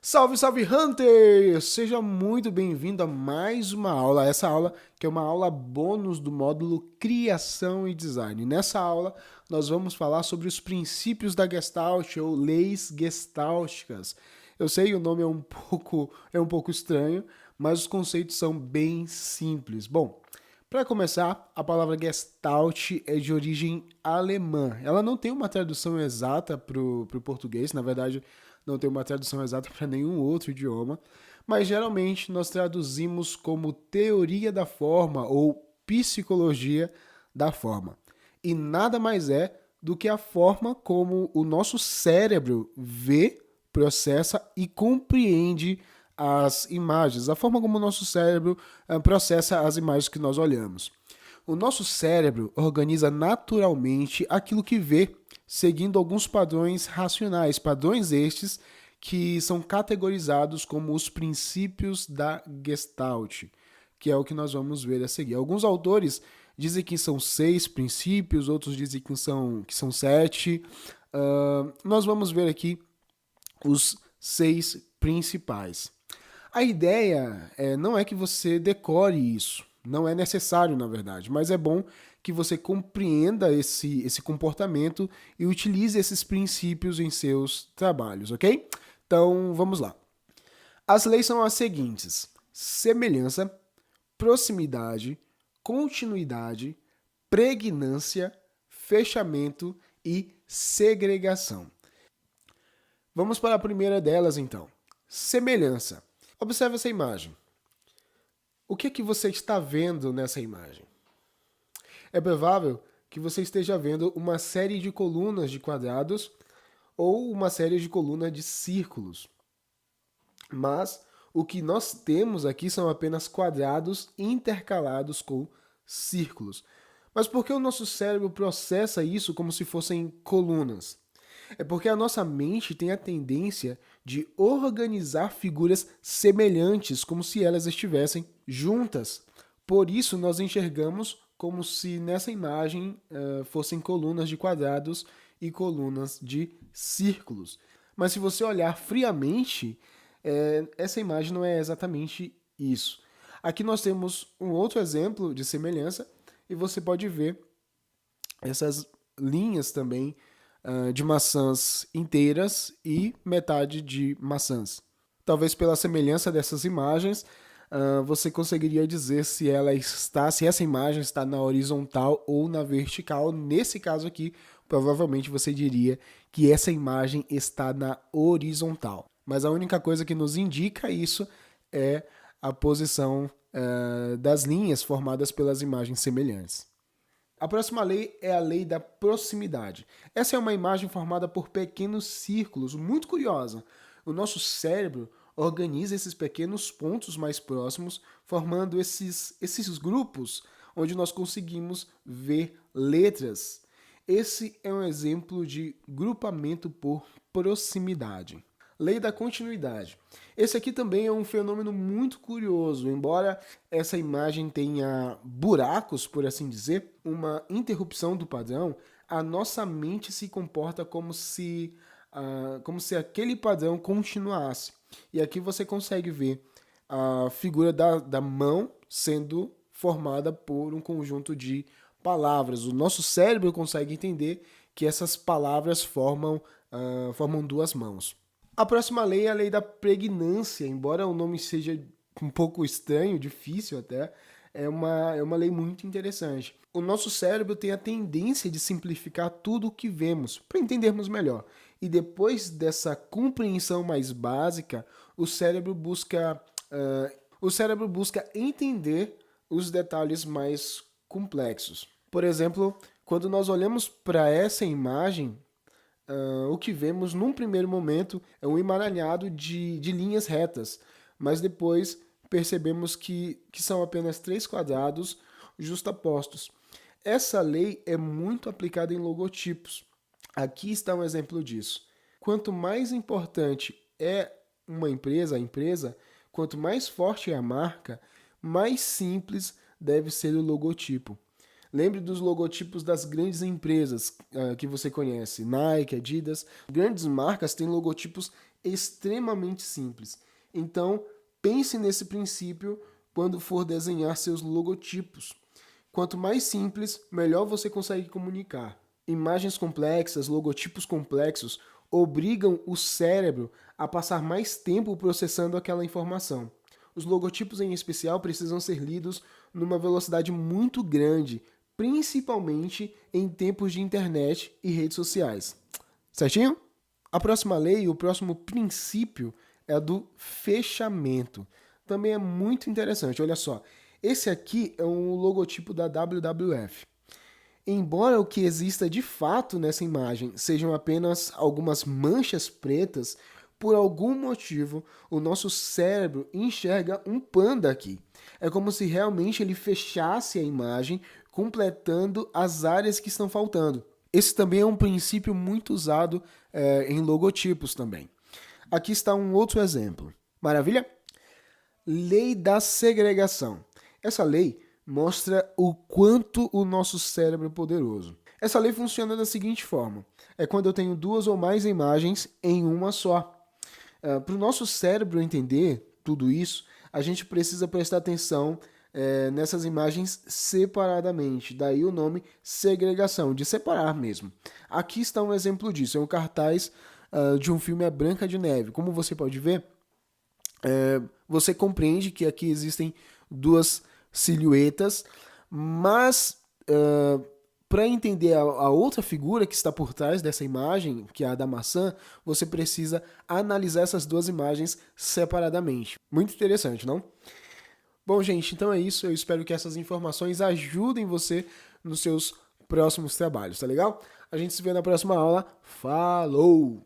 Salve, salve Hunter! Seja muito bem-vindo a mais uma aula. Essa aula que é uma aula bônus do módulo Criação e Design. Nessa aula, nós vamos falar sobre os princípios da Gestalt ou leis gestálticas. Eu sei, o nome é um pouco estranho, mas os conceitos são bem simples. Bom, para começar, a palavra Gestalt é de origem alemã. Ela não tem uma tradução exata para o português, na verdade, não tem uma tradução exata para nenhum outro idioma, mas geralmente nós traduzimos como teoria da forma ou psicologia da forma. E nada mais é do que a forma como o nosso cérebro vê, processa e compreende as imagens, a forma como o nosso cérebro processa as imagens que nós olhamos. O nosso cérebro organiza naturalmente aquilo que vê, seguindo alguns padrões racionais, padrões estes que são categorizados como os princípios da Gestalt, que é o que nós vamos ver a seguir. Alguns autores dizem que são 6 princípios, outros dizem que são 7. Nós vamos ver aqui os 6 principais. A ideia não é que você decore isso, não é necessário, na verdade, mas é bom que você compreenda esse comportamento e utilize esses princípios em seus trabalhos, ok? Então, vamos lá. As leis são as seguintes: semelhança, proximidade, continuidade, pregnância, fechamento e segregação. Vamos para a primeira delas, então. Semelhança. Observe essa imagem. O que é que você está vendo nessa imagem? É provável que você esteja vendo uma série de colunas de quadrados ou uma série de colunas de círculos. Mas o que nós temos aqui são apenas quadrados intercalados com círculos. Mas por que o nosso cérebro processa isso como se fossem colunas? É porque a nossa mente tem a tendência de organizar figuras semelhantes, como se elas estivessem juntas. Por isso, nós enxergamos como se nessa imagem fossem colunas de quadrados e colunas de círculos. Mas se você olhar friamente, essa imagem não é exatamente isso. Aqui nós temos um outro exemplo de semelhança e você pode ver essas linhas também de maçãs inteiras e metade de maçãs. Talvez pela semelhança dessas imagens, você conseguiria dizer se essa imagem está na horizontal ou na vertical. Nesse caso aqui, provavelmente você diria que essa imagem está na horizontal. Mas a única coisa que nos indica isso é a posição das linhas formadas pelas imagens semelhantes. A próxima lei é a lei da proximidade. Essa é uma imagem formada por pequenos círculos, muito curiosa. O nosso cérebro organiza esses pequenos pontos mais próximos, formando esses grupos onde nós conseguimos ver letras. Esse é um exemplo de grupamento por proximidade. Lei da continuidade. Esse aqui também é um fenômeno muito curioso. Embora essa imagem tenha buracos, por assim dizer, uma interrupção do padrão, a nossa mente se comporta como se aquele padrão continuasse. E aqui você consegue ver a figura da mão sendo formada por um conjunto de palavras. O nosso cérebro consegue entender que essas palavras formam duas mãos. A próxima lei é a lei da pregnância, embora o nome seja um pouco estranho, difícil até, é uma lei muito interessante. O nosso cérebro tem a tendência de simplificar tudo o que vemos, para entendermos melhor. E depois dessa compreensão mais básica, o cérebro busca entender os detalhes mais complexos. Por exemplo, quando nós olhamos para essa imagem, o que vemos num primeiro momento é um emaranhado de linhas retas, mas depois percebemos que são apenas 3 quadrados justapostos. Essa lei é muito aplicada em logotipos. Aqui está um exemplo disso. Quanto mais importante é a empresa, quanto mais forte é a marca, mais simples deve ser o logotipo. Lembre dos logotipos das grandes empresas que você conhece, Nike, Adidas. Grandes marcas têm logotipos extremamente simples. Então, pense nesse princípio quando for desenhar seus logotipos. Quanto mais simples, melhor você consegue comunicar. Imagens complexas, logotipos complexos, obrigam o cérebro a passar mais tempo processando aquela informação. Os logotipos, em especial, precisam ser lidos numa velocidade muito grande, principalmente em tempos de internet e redes sociais. Certinho? A próxima lei, o próximo princípio é a do fechamento. Também é muito interessante. Olha só, esse aqui é um logotipo da WWF. Embora o que exista de fato nessa imagem sejam apenas algumas manchas pretas, por algum motivo o nosso cérebro enxerga um panda aqui. É como se realmente ele fechasse a imagem, completando as áreas que estão faltando. Esse também é um princípio muito usado em logotipos também. Aqui está um outro exemplo. Maravilha? Lei da segregação. Essa lei mostra o quanto o nosso cérebro é poderoso. Essa lei funciona da seguinte forma: é quando eu tenho duas ou mais imagens em uma só. Para o nosso cérebro entender tudo isso, a gente precisa prestar atenção nessas imagens separadamente. Daí o nome segregação, de separar mesmo. Aqui está um exemplo disso. É um cartaz de um filme A Branca de Neve. Como você pode ver, você compreende que aqui existem duas silhuetas, mas para entender a outra figura que está por trás dessa imagem, que é a da maçã, você precisa analisar essas duas imagens separadamente. Muito interessante, não? Bom, gente, então é isso. Eu espero que essas informações ajudem você nos seus próximos trabalhos, tá legal? A gente se vê na próxima aula. Falou!